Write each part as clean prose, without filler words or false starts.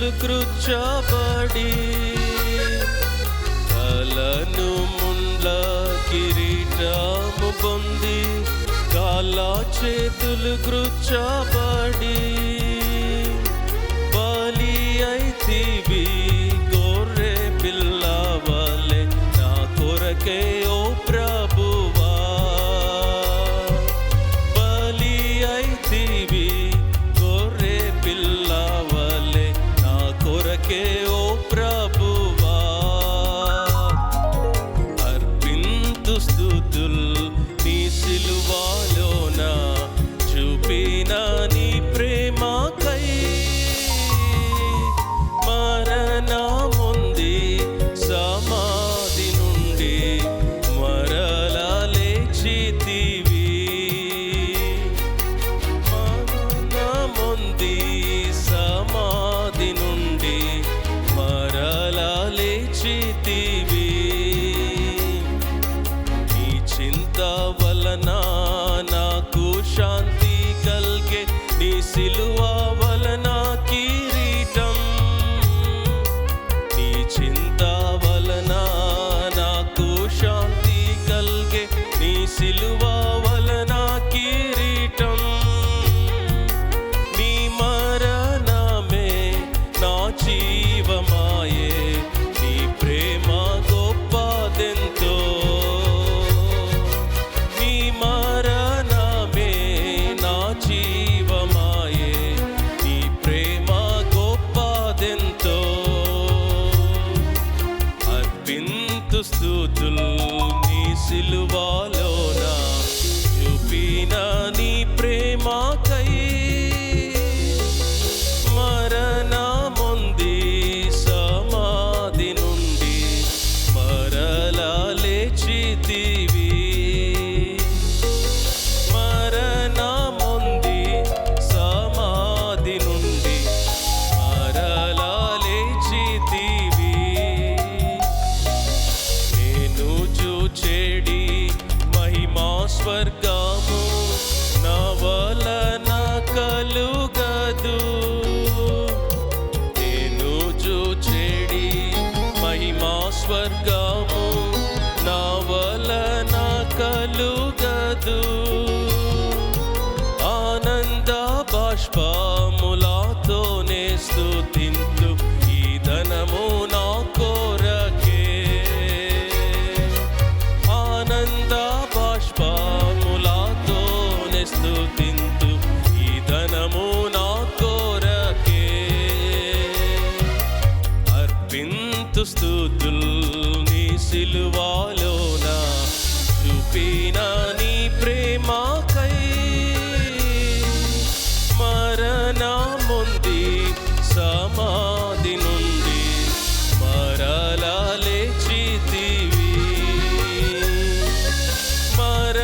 చేతులు కృచ్చబడి తలను ముండ్ల కిరీటము పొంది కాళ్ళ చేతులు కృచ్చబడి బలి అయితివి గొర్రె పిల్ల వలె నా కొరకే ఓ ప్రభువా బలి అయితివి గొర్రె పిల్ల వలె నా కొరకే ఓ ప్రభువా అర్పింతు స్తుతుల్ నీ సిలువలోన చూపిన నీ ప్రేమకై మరణముంది సమాధి నుండి మరల లేచితివి మరణముంది సమాధి నుండి మరల లేచితివి నీ చింత వలన నాకు శాంతి కల్గే నీ సిలువ వలన కిరీటం నీ చింత వలన నాకు శాంతి కల్గే నీ సిలువ వలన కిరీటం నీ మరణమే నా జీవమాయే నీ ప్రేమ గొప్పదెంతో నీ మరణమే నా జీవమాయే నీ ప్రేమ గొప్పదెంతో అర్పింతు స్తుతుల్ నీ సిలువలోన చూపిన నీ ప్రేమకై మరణముంది సమాధి నుండి మరల లేచితివి మరణముంది సమాధి నుండి మరల లేచితివి నేను చూచేడి మహిమా స్వర్గము నా వలన కలుగదు నేను చూచేడి మహిమా స్వర్గము నా వలన కలుగదు ఆనంద బాష్పములతోనే స్తుతింతు ఈ ధనము నా కొరకే ఆనంద బాష్పములతోనే స్తుతింతు ఈ ధనము నా కొరకే అర్పింతు స్తుతుల్ నీ సిలువలోన చూపిన నీ ప్రేమకై మరణముంది సమాధి నుండి మరల లేచితివి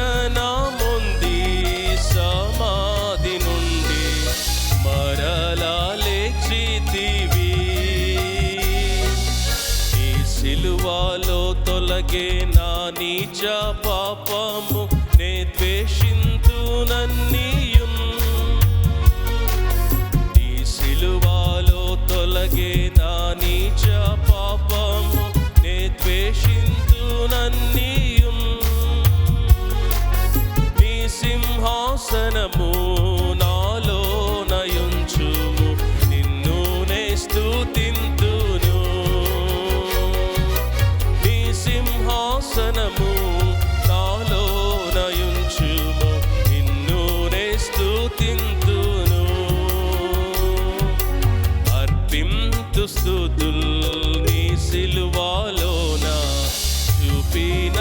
మరణముంది సమాధి నుండి మరల లేచితివి నీ సిలువలో తొలగే నా నీచ పాపము నే ద్వేషింతునన్నీయున్ నీ సిలువలో తొలగే నా నీచ పాపము నే ద్వేషింతునన్నీయున్ నీ సింహాసనము నాలో నయుంచుము నిన్ను నే స్తుతింతును నీ సింహాసనము నాలో నయుంచుము నిన్ను నే స్తుతింతును అర్పింతు స్తుతుల్ నీ సిలువలోన చూపిన